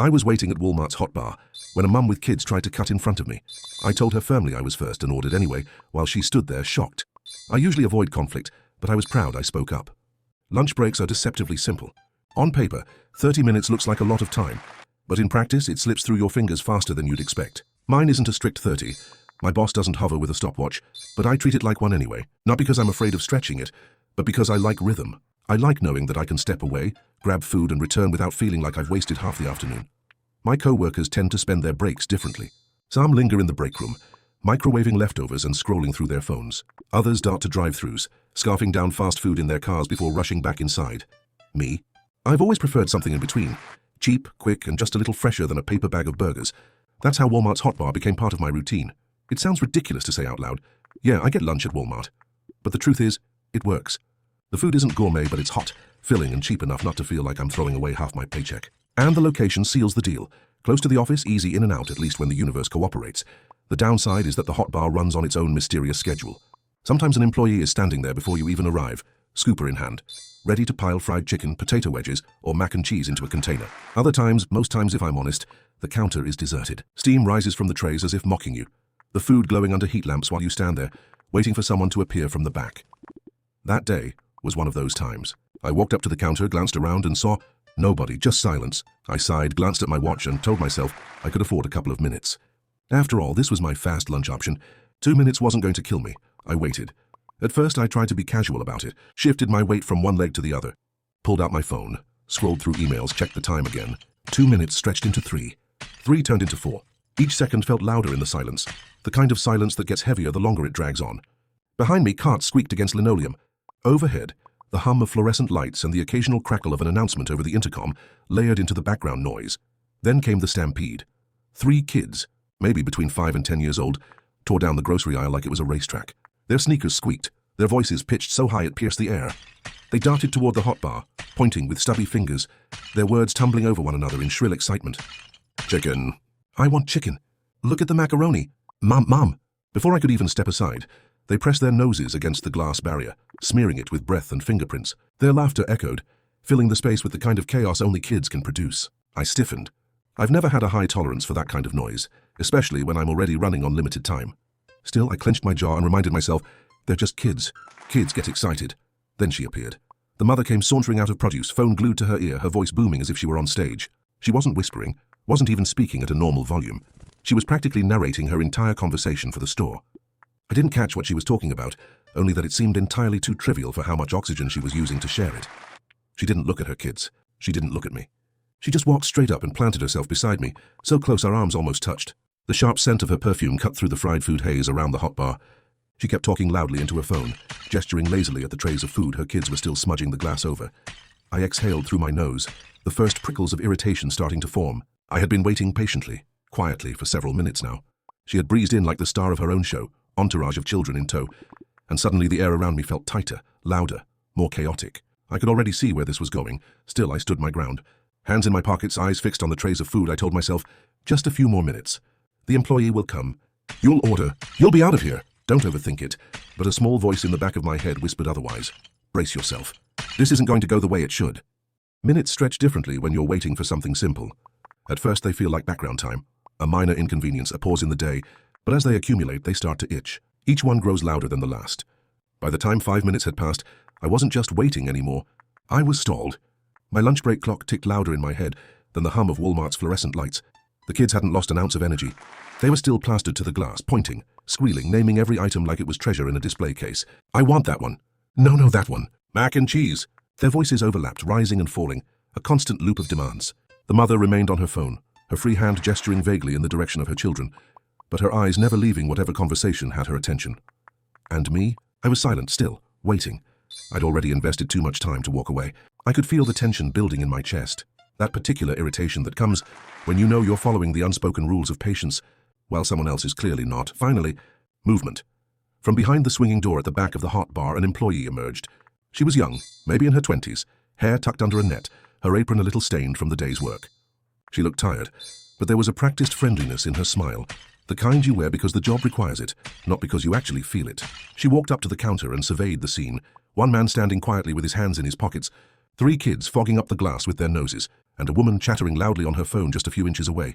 I was waiting at Walmart's hot bar when a mum with kids tried to cut in front of me. I told her firmly I was first and ordered anyway, while she stood there shocked. I usually avoid conflict, but I was proud I spoke up. Lunch breaks are deceptively simple. On paper, 30 minutes looks like a lot of time, but in practice it slips through your fingers faster than you'd expect. Mine isn't a strict 30. My boss doesn't hover with a stopwatch, but I treat it like one anyway. Not because I'm afraid of stretching it, but because I like rhythm. I like knowing that I can step away, grab food and return without feeling like I've wasted half the afternoon. My co-workers tend to spend their breaks differently. Some linger in the break room, microwaving leftovers and scrolling through their phones. Others dart to drive-thrus, scarfing down fast food in their cars before rushing back inside. Me? I've always preferred something in between. Cheap, quick, and just a little fresher than a paper bag of burgers. That's how Walmart's hot bar became part of my routine. It sounds ridiculous to say out loud. Yeah, I get lunch at Walmart. But the truth is, it works. The food isn't gourmet, but it's hot, filling, and cheap enough not to feel like I'm throwing away half my paycheck. And the location seals the deal. Close to the office, easy in and out, at least when the universe cooperates. The downside is that the hot bar runs on its own mysterious schedule. Sometimes an employee is standing there before you even arrive, scooper in hand, ready to pile fried chicken, potato wedges, or mac and cheese into a container. Other times, most times if I'm honest, the counter is deserted. Steam rises from the trays as if mocking you. The food glowing under heat lamps while you stand there, waiting for someone to appear from the back. That day was one of those times. I walked up to the counter, glanced around and saw nobody, just silence. I sighed, glanced at my watch and told myself I could afford a couple of minutes. After all, this was my fast lunch option. 2 minutes wasn't going to kill me. I waited. At first I tried to be casual about it, shifted my weight from one leg to the other, pulled out my phone, scrolled through emails, checked the time again. 2 minutes stretched into 3. 3 turned into 4. Each second felt louder in the silence, the kind of silence that gets heavier the longer it drags on. Behind me, carts squeaked against linoleum. Overhead, the hum of fluorescent lights and the occasional crackle of an announcement over the intercom layered into the background noise. Then came the stampede. 3 kids, maybe between 5 and 10 years old, tore down the grocery aisle like it was a racetrack. Their sneakers squeaked, their voices pitched so high it pierced the air. They darted toward the hot bar, pointing with stubby fingers, their words tumbling over one another in shrill excitement. Chicken. I want chicken. Look at the macaroni. Mom. Before I could even step aside, they pressed their noses against the glass barrier, smearing it with breath and fingerprints. Their laughter echoed, filling the space with the kind of chaos only kids can produce. I stiffened. I've never had a high tolerance for that kind of noise, especially when I'm already running on limited time. Still, I clenched my jaw and reminded myself, they're just kids. Kids get excited. Then she appeared. The mother came sauntering out of produce, phone glued to her ear, her voice booming as if she were on stage. She wasn't whispering, wasn't even speaking at a normal volume. She was practically narrating her entire conversation for the store. I didn't catch what she was talking about, only that it seemed entirely too trivial for how much oxygen she was using to share it. She didn't look at her kids. She didn't look at me. She just walked straight up and planted herself beside me, so close our arms almost touched. The sharp scent of her perfume cut through the fried food haze around the hot bar. She kept talking loudly into her phone, gesturing lazily at the trays of food her kids were still smudging the glass over. I exhaled through my nose, the first prickles of irritation starting to form. I had been waiting patiently, quietly, for several minutes now. She had breezed in like the star of her own show, entourage of children in tow, and suddenly the air around me felt tighter, louder, more chaotic. I could already see where this was going. Still, I stood my ground. Hands in my pockets, eyes fixed on the trays of food, I told myself, just a few more minutes. The employee will come. You'll order. You'll be out of here. Don't overthink it. But a small voice in the back of my head whispered otherwise. Brace yourself. This isn't going to go the way it should. Minutes stretch differently when you're waiting for something simple. At first they feel like background time, a minor inconvenience, a pause in the day, but as they accumulate, they start to itch. Each one grows louder than the last. By the time 5 minutes had passed, I wasn't just waiting anymore. I was stalled. My lunch break clock ticked louder in my head than the hum of Walmart's fluorescent lights. The kids hadn't lost an ounce of energy. They were still plastered to the glass, pointing, squealing, naming every item like it was treasure in a display case. I want that one. No, that one. Mac and cheese. Their voices overlapped, rising and falling, a constant loop of demands. The mother remained on her phone, her free hand gesturing vaguely in the direction of her children, but her eyes never leaving whatever conversation had her attention. And me? I was silent still, waiting. I'd already invested too much time to walk away. I could feel the tension building in my chest, that particular irritation that comes when you know you're following the unspoken rules of patience, while someone else is clearly not. Finally, movement. From behind the swinging door at the back of the hot bar, an employee emerged. She was young, maybe in her 20s, hair tucked under a net, her apron a little stained from the day's work. She looked tired, but there was a practiced friendliness in her smile, the kind you wear because the job requires it, not because you actually feel it. She walked up to the counter and surveyed the scene, one man standing quietly with his hands in his pockets, 3 kids fogging up the glass with their noses, and a woman chattering loudly on her phone just a few inches away.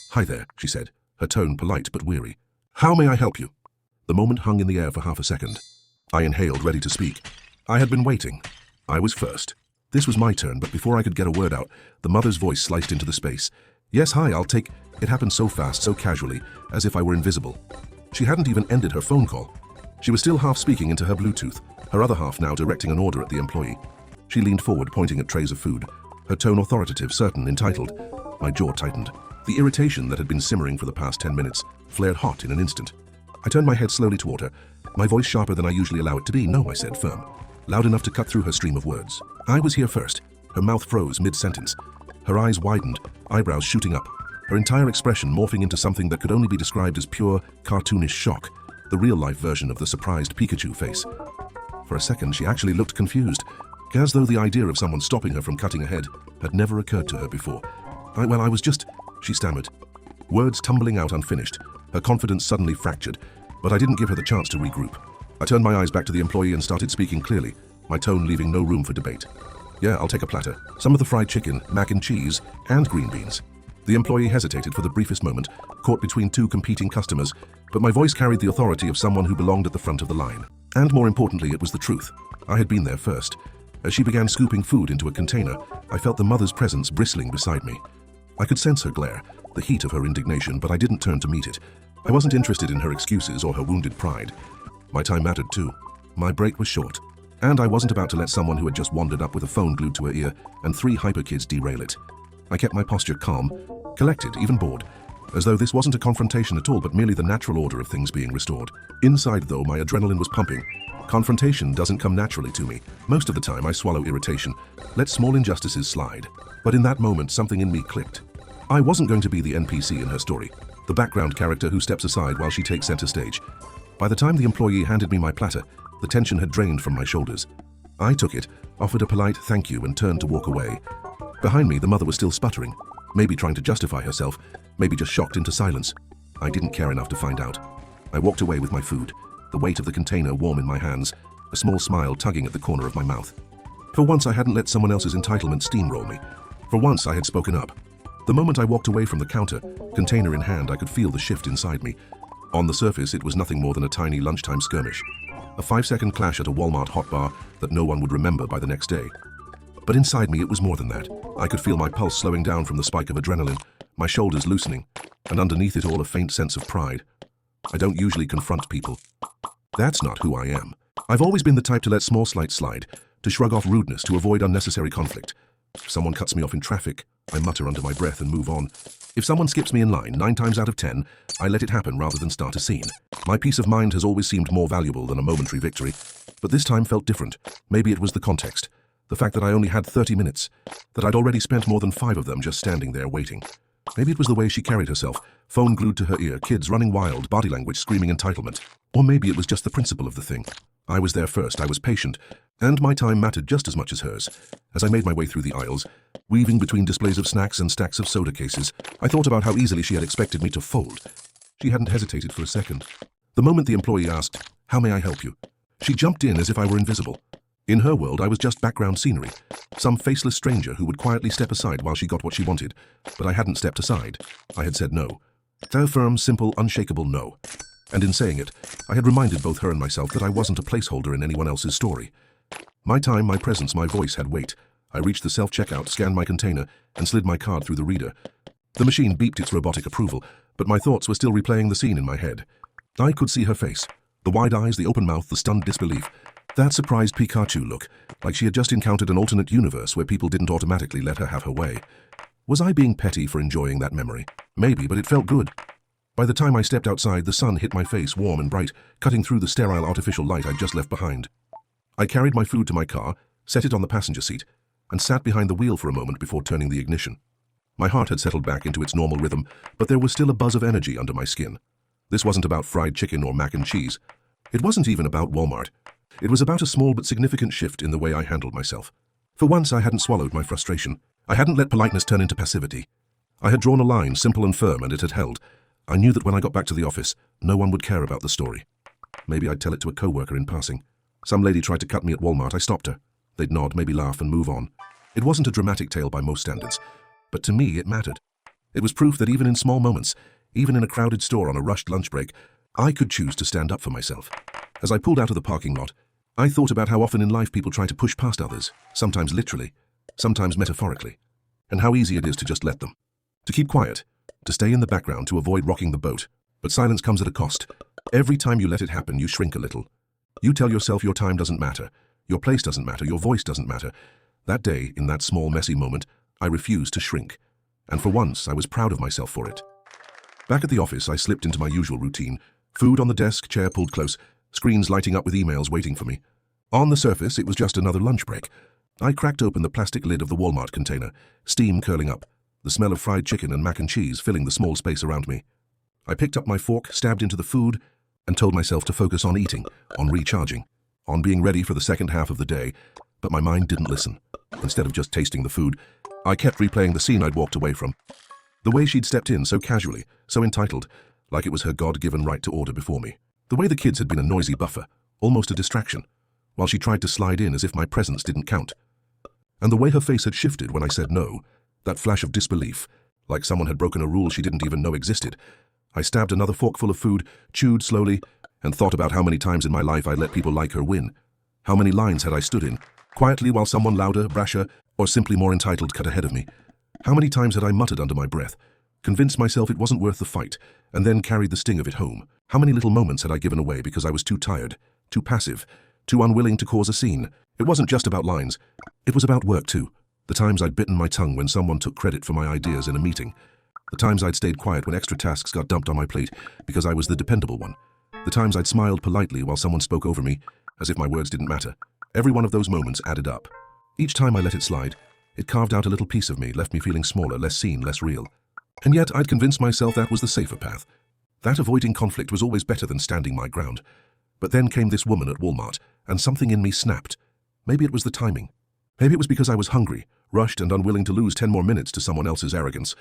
"Hi there," she said, her tone polite but weary. "How may I help you?" The moment hung in the air for half a second. I inhaled, ready to speak. I had been waiting. I was first. This was my turn, but before I could get a word out, the mother's voice sliced into the space. "Yes, hi, I'll take—" It happened so fast, so casually, as if I were invisible. She hadn't even ended her phone call. She was still half speaking into her Bluetooth, her other half now directing an order at the employee. She leaned forward, pointing at trays of food, her tone authoritative, certain, entitled. My jaw tightened. The irritation that had been simmering for the past 10 minutes flared hot in an instant. I turned my head slowly toward her, my voice sharper than I usually allow it to be. "No," I said, firm, loud enough to cut through her stream of words. "I was here first." Her mouth froze mid-sentence. Her eyes widened, eyebrows shooting up, her entire expression morphing into something that could only be described as pure, cartoonish shock, the real-life version of the surprised Pikachu face. For a second, she actually looked confused, as though the idea of someone stopping her from cutting ahead had never occurred to her before. I was just, she stammered, words tumbling out unfinished, her confidence suddenly fractured, but I didn't give her the chance to regroup. I turned my eyes back to the employee and started speaking clearly, my tone leaving no room for debate. "Yeah, I'll take a platter. Some of the fried chicken, mac and cheese, and green beans." The employee hesitated for the briefest moment, caught between 2 competing customers, but my voice carried the authority of someone who belonged at the front of the line. And more importantly, it was the truth. I had been there first. As she began scooping food into a container, I felt the mother's presence bristling beside me. I could sense her glare, the heat of her indignation, but I didn't turn to meet it. I wasn't interested in her excuses or her wounded pride. My time mattered too. My break was short, and I wasn't about to let someone who had just wandered up with a phone glued to her ear and 3 hyper kids derail it. I kept my posture calm, collected, even bored, as though this wasn't a confrontation at all, but merely the natural order of things being restored. Inside, though, my adrenaline was pumping. Confrontation doesn't come naturally to me. Most of the time, I swallow irritation, let small injustices slide. But in that moment, something in me clicked. I wasn't going to be the NPC in her story, the background character who steps aside while she takes center stage. By the time the employee handed me my platter, the tension had drained from my shoulders. I took it, offered a polite thank you, and turned to walk away. Behind me, the mother was still sputtering, maybe trying to justify herself, maybe just shocked into silence. I didn't care enough to find out. I walked away with my food, the weight of the container warm in my hands, a small smile tugging at the corner of my mouth. For once, I hadn't let someone else's entitlement steamroll me. For once, I had spoken up. The moment I walked away from the counter, container in hand, I could feel the shift inside me. On the surface, it was nothing more than a tiny lunchtime skirmish, a 5-second clash at a Walmart hot bar that no one would remember by the next day. But inside me, it was more than that. I could feel my pulse slowing down from the spike of adrenaline, my shoulders loosening, and underneath it all, a faint sense of pride. I don't usually confront people. That's not who I am. I've always been the type to let small slights slide, to shrug off rudeness, to avoid unnecessary conflict. If someone cuts me off in traffic, I mutter under my breath and move on. If someone skips me in line, 9 times out of 10, I let it happen rather than start a scene. My peace of mind has always seemed more valuable than a momentary victory, but this time felt different. Maybe it was the context, the fact that I only had 30 minutes, that I'd already spent more than 5 of them just standing there waiting. Maybe it was the way she carried herself, phone glued to her ear, kids running wild, body language screaming entitlement. Or maybe it was just the principle of the thing. I was there first, I was patient, and my time mattered just as much as hers. As I made my way through the aisles, weaving between displays of snacks and stacks of soda cases, I thought about how easily she had expected me to fold. She hadn't hesitated for a second. The moment the employee asked, "How may I help you?" she jumped in as if I were invisible. In her world, I was just background scenery, some faceless stranger who would quietly step aside while she got what she wanted. But I hadn't stepped aside. I had said no. A firm, simple, unshakable no. And in saying it, I had reminded both her and myself that I wasn't a placeholder in anyone else's story. My time, my presence, my voice had weight. I reached the self-checkout, scanned my container, and slid my card through the reader. The machine beeped its robotic approval, but my thoughts were still replaying the scene in my head. I could see her face, the wide eyes, the open mouth, the stunned disbelief. That surprised Pikachu look, like she had just encountered an alternate universe where people didn't automatically let her have her way. Was I being petty for enjoying that memory? Maybe, but it felt good. By the time I stepped outside, the sun hit my face, warm and bright, cutting through the sterile artificial light I'd just left behind. I carried my food to my car, set it on the passenger seat, and sat behind the wheel for a moment before turning the ignition. My heart had settled back into its normal rhythm, but there was still a buzz of energy under my skin. This wasn't about fried chicken or mac and cheese. It wasn't even about Walmart. It was about a small but significant shift in the way I handled myself. For once, I hadn't swallowed my frustration. I hadn't let politeness turn into passivity. I had drawn a line, simple and firm, and it had held. I knew that when I got back to the office, no one would care about the story. Maybe I'd tell it to a coworker in passing. Some lady tried to cut me at Walmart. I stopped her. They'd nod, maybe laugh, and move on. It wasn't a dramatic tale by most standards, but to me it mattered. It was proof that even in small moments, even in a crowded store on a rushed lunch break, I could choose to stand up for myself. As I pulled out of the parking lot, I thought about how often in life people try to push past others, sometimes literally, sometimes metaphorically, and how easy it is to just let them. To keep quiet, to stay in the background, to avoid rocking the boat. But silence comes at a cost. Every time you let it happen, you shrink a little. You tell yourself your time doesn't matter, your place doesn't matter, your voice doesn't matter. That day, in that small, messy moment, I refused to shrink. And for once, I was proud of myself for it. Back at the office, I slipped into my usual routine. Food on the desk, chair pulled close, screens lighting up with emails waiting for me. On the surface, it was just another lunch break. I cracked open the plastic lid of the Walmart container, steam curling up, the smell of fried chicken and mac and cheese filling the small space around me. I picked up my fork, stabbed into the food, and told myself to focus on eating, on recharging, on being ready for the second half of the day, but my mind didn't listen. Instead of just tasting the food, I kept replaying the scene I'd walked away from. The way she'd stepped in so casually, so entitled, like it was her God-given right to order before me. The way the kids had been a noisy buffer, almost a distraction, while she tried to slide in as if my presence didn't count. And the way her face had shifted when I said no, that flash of disbelief, like someone had broken a rule she didn't even know existed. I stabbed another forkful of food, chewed slowly, and thought about how many times in my life I'd let people like her win. How many lines had I stood in, quietly while someone louder, brasher, or simply more entitled cut ahead of me? How many times had I muttered under my breath, convinced myself it wasn't worth the fight, and then carried the sting of it home? How many little moments had I given away because I was too tired, too passive, too unwilling to cause a scene? It wasn't just about lines. It was about work too. The times I'd bitten my tongue when someone took credit for my ideas in a meeting. The times I'd stayed quiet when extra tasks got dumped on my plate because I was the dependable one. The times I'd smiled politely while someone spoke over me, as if my words didn't matter. Every one of those moments added up. Each time I let it slide, it carved out a little piece of me, left me feeling smaller, less seen, less real. And yet I'd convinced myself that was the safer path. That avoiding conflict was always better than standing my ground. But then came this woman at Walmart, and something in me snapped. Maybe it was the timing. Maybe it was because I was hungry, rushed and unwilling to lose 10 more minutes to someone else's arrogance.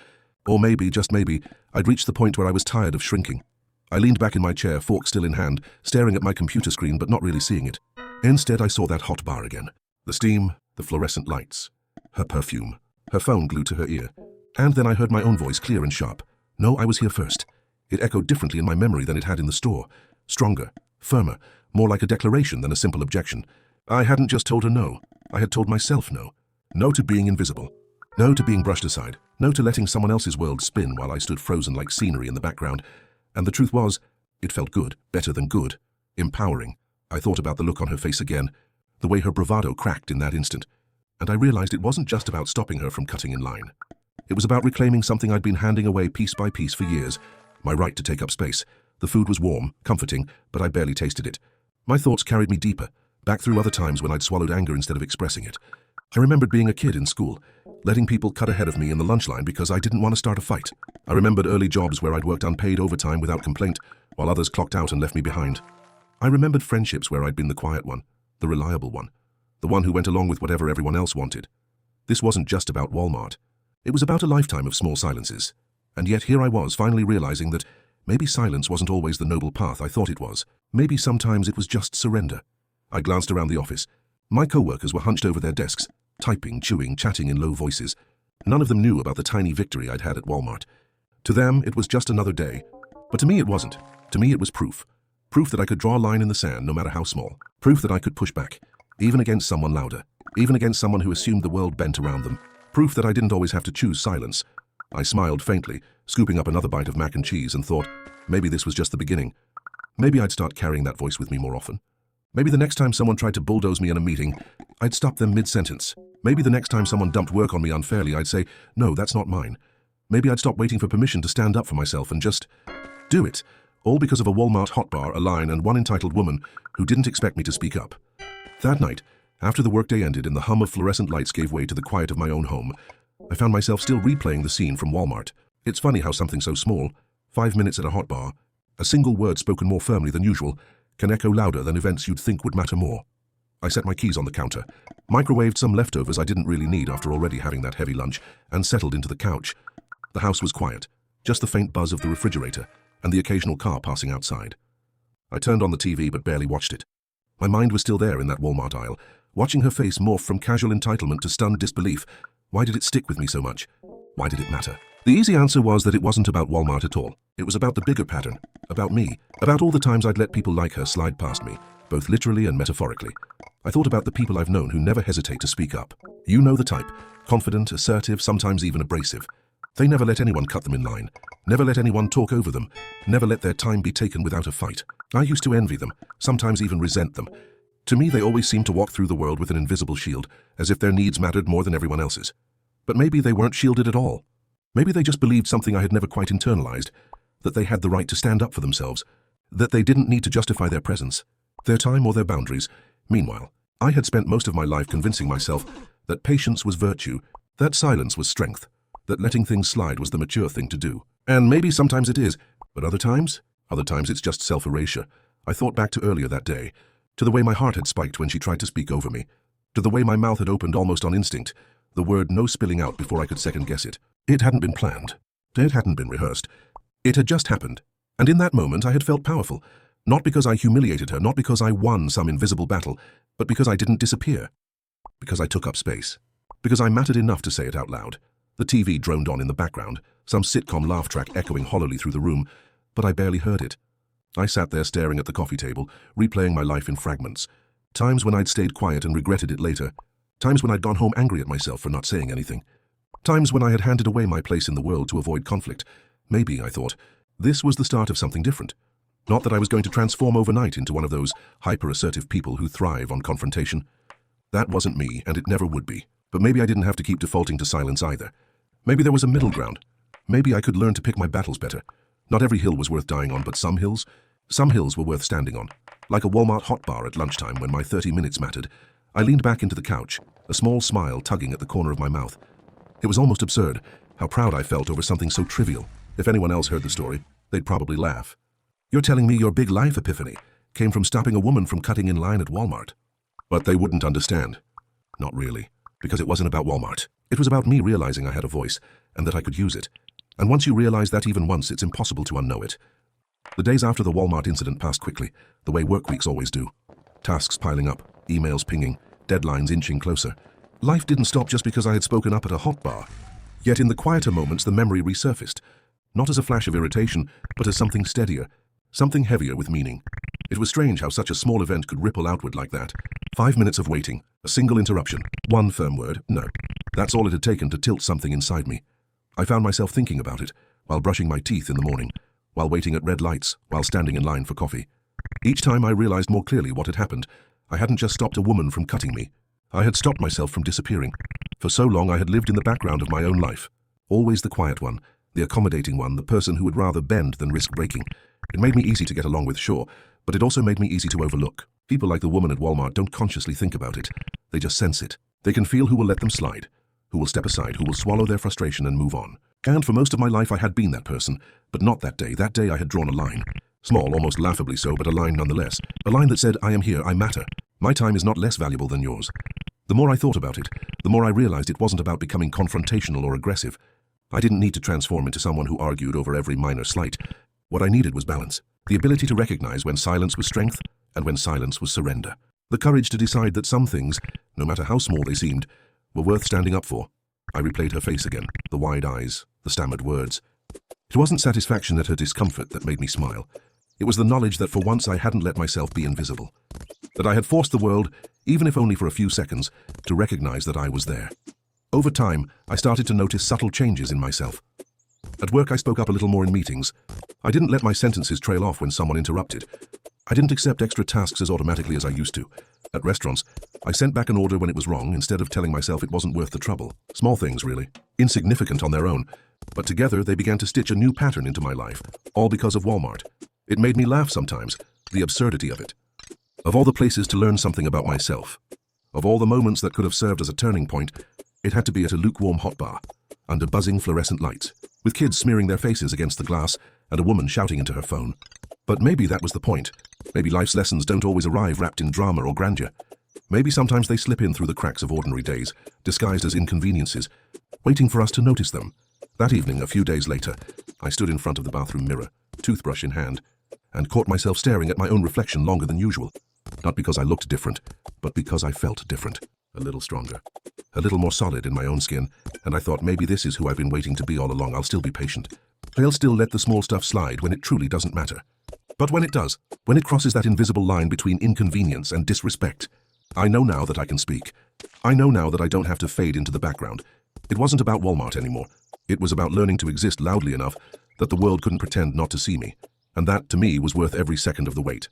Or maybe, just maybe, I'd reached the point where I was tired of shrinking. I leaned back in my chair, fork still in hand, staring at my computer screen but not really seeing it. Instead, I saw that hot bar again. The steam, the fluorescent lights, her perfume, her phone glued to her ear. And then I heard my own voice clear and sharp. No, I was here first. It echoed differently in my memory than it had in the store. Stronger, firmer, more like a declaration than a simple objection. I hadn't just told her no. I had told myself no. No to being invisible. No to being brushed aside. No to letting someone else's world spin while I stood frozen like scenery in the background. And the truth was, it felt good, better than good, empowering. I thought about the look on her face again, the way her bravado cracked in that instant. And I realized it wasn't just about stopping her from cutting in line. It was about reclaiming something I'd been handing away piece by piece for years, my right to take up space. The food was warm, comforting, but I barely tasted it. My thoughts carried me deeper, back through other times when I'd swallowed anger instead of expressing it. I remembered being a kid in school, letting people cut ahead of me in the lunch line because I didn't want to start a fight. I remembered early jobs where I'd worked unpaid overtime without complaint, while others clocked out and left me behind. I remembered friendships where I'd been the quiet one, the reliable one, the one who went along with whatever everyone else wanted. This wasn't just about Walmart. It was about a lifetime of small silences. And yet here I was, finally realizing that maybe silence wasn't always the noble path I thought it was. Maybe sometimes it was just surrender. I glanced around the office. My co-workers were hunched over their desks, typing, chewing, chatting in low voices. None of them knew about the tiny victory I'd had at Walmart. To them, it was just another day. But to me, it wasn't. To me, it was proof. Proof that I could draw a line in the sand, no matter how small. Proof that I could push back, even against someone louder, even against someone who assumed the world bent around them. Proof that I didn't always have to choose silence. I smiled faintly, scooping up another bite of mac and cheese, and thought, maybe this was just the beginning. Maybe I'd start carrying that voice with me more often. Maybe the next time someone tried to bulldoze me in a meeting, I'd stop them mid-sentence. Maybe the next time someone dumped work on me unfairly, I'd say, no, that's not mine. Maybe I'd stop waiting for permission to stand up for myself and just do it, all because of a Walmart hot bar, a line, and one entitled woman who didn't expect me to speak up. That night, after the workday ended and the hum of fluorescent lights gave way to the quiet of my own home, I found myself still replaying the scene from Walmart. It's funny how something so small, 5 minutes at a hot bar, a single word spoken more firmly than usual, can echo louder than events you'd think would matter more. I set my keys on the counter, microwaved some leftovers I didn't really need after already having that heavy lunch, and settled into the couch. The house was quiet, just the faint buzz of the refrigerator and the occasional car passing outside. I turned on the TV but barely watched it. My mind was still there in that Walmart aisle, Watching her face morph from casual entitlement to stunned disbelief. Why did it stick with me so much? Why did it matter? The easy answer was that it wasn't about Walmart at all. It was about the bigger pattern. About me. About all the times I'd let people like her slide past me, both literally and metaphorically. I thought about the people I've known who never hesitate to speak up. You know the type. Confident, assertive, sometimes even abrasive. They never let anyone cut them in line. Never let anyone talk over them. Never let their time be taken without a fight. I used to envy them, sometimes even resent them. To me, they always seemed to walk through the world with an invisible shield, as if their needs mattered more than everyone else's. But maybe they weren't shielded at all. Maybe they just believed something I had never quite internalized, that they had the right to stand up for themselves, that they didn't need to justify their presence, their time or their boundaries. Meanwhile, I had spent most of my life convincing myself that patience was virtue, that silence was strength, that letting things slide was the mature thing to do. And maybe sometimes it is, but other times it's just self-erasure. I thought back to earlier that day, to the way my heart had spiked when she tried to speak over me, to the way my mouth had opened almost on instinct, the word no spilling out before I could second-guess it. It hadn't been planned. It hadn't been rehearsed. It had just happened. And in that moment I had felt powerful, not because I humiliated her, not because I won some invisible battle, but because I didn't disappear. Because I took up space. Because I mattered enough to say it out loud. The TV droned on in the background, some sitcom laugh track echoing hollowly through the room, but I barely heard it. I sat there staring at the coffee table, replaying my life in fragments. Times when I'd stayed quiet and regretted it later. Times when I'd gone home angry at myself for not saying anything. Times when I had handed away my place in the world to avoid conflict. Maybe, I thought, this was the start of something different. Not that I was going to transform overnight into one of those hyper-assertive people who thrive on confrontation. That wasn't me, and it never would be. But maybe I didn't have to keep defaulting to silence either. Maybe there was a middle ground. Maybe I could learn to pick my battles better. Not every hill was worth dying on, but some hills were worth standing on. Like a Walmart hot bar at lunchtime when my 30 minutes mattered, I leaned back into the couch, a small smile tugging at the corner of my mouth. It was almost absurd, how proud I felt over something so trivial. If anyone else heard the story, they'd probably laugh. You're telling me your big life epiphany came from stopping a woman from cutting in line at Walmart? But they wouldn't understand. Not really, because it wasn't about Walmart. It was about me realizing I had a voice, and that I could use it. And once you realize that even once, it's impossible to unknow it. The days after the Walmart incident passed quickly, the way work weeks always do. Tasks piling up, emails pinging, deadlines inching closer. Life didn't stop just because I had spoken up at a hot bar. Yet in the quieter moments, the memory resurfaced. Not as a flash of irritation, but as something steadier, something heavier with meaning. It was strange how such a small event could ripple outward like that. 5 minutes of waiting, a single interruption, one firm word, no. That's all it had taken to tilt something inside me. I found myself thinking about it, while brushing my teeth in the morning, while waiting at red lights, while standing in line for coffee. Each time I realized more clearly what had happened. I hadn't just stopped a woman from cutting me. I had stopped myself from disappearing. For so long I had lived in the background of my own life. Always the quiet one, the accommodating one, the person who would rather bend than risk breaking. It made me easy to get along with, sure, but it also made me easy to overlook. People like the woman at Walmart don't consciously think about it. They just sense it. They can feel who will let them slide, who will step aside, who will swallow their frustration and move on. And for most of my life I had been that person, but not that day. That day I had drawn a line. Small, almost laughably so, but a line nonetheless. A line that said, I am here, I matter. My time is not less valuable than yours. The more I thought about it, the more I realized it wasn't about becoming confrontational or aggressive. I didn't need to transform into someone who argued over every minor slight. What I needed was balance. The ability to recognize when silence was strength and when silence was surrender. The courage to decide that some things, no matter how small they seemed, were worth standing up for. I replayed her face again, the wide eyes, the stammered words. It wasn't satisfaction at her discomfort that made me smile. It was the knowledge that for once I hadn't let myself be invisible. That I had forced the world, even if only for a few seconds, to recognize that I was there. Over time, I started to notice subtle changes in myself. At work, I spoke up a little more in meetings. I didn't let my sentences trail off when someone interrupted. I didn't accept extra tasks as automatically as I used to. At restaurants, I sent back an order when it was wrong instead of telling myself it wasn't worth the trouble. Small things, really. Insignificant on their own. But together, they began to stitch a new pattern into my life, all because of Walmart. It made me laugh sometimes, the absurdity of it. Of all the places to learn something about myself, of all the moments that could have served as a turning point, it had to be at a lukewarm hot bar, under buzzing fluorescent lights, with kids smearing their faces against the glass and a woman shouting into her phone. But maybe that was the point. Maybe life's lessons don't always arrive wrapped in drama or grandeur. Maybe sometimes they slip in through the cracks of ordinary days, disguised as inconveniences, waiting for us to notice them. That evening, a few days later, I stood in front of the bathroom mirror, toothbrush in hand, and caught myself staring at my own reflection longer than usual. Not because I looked different, but because I felt different. A little stronger. A little more solid in my own skin, and I thought maybe this is who I've been waiting to be all along. I'll still be patient. I'll still let the small stuff slide when it truly doesn't matter. But when it does, when it crosses that invisible line between inconvenience and disrespect, I know now that I can speak. I know now that I don't have to fade into the background. It wasn't about Walmart anymore. It was about learning to exist loudly enough that the world couldn't pretend not to see me. And that, to me, was worth every second of the wait.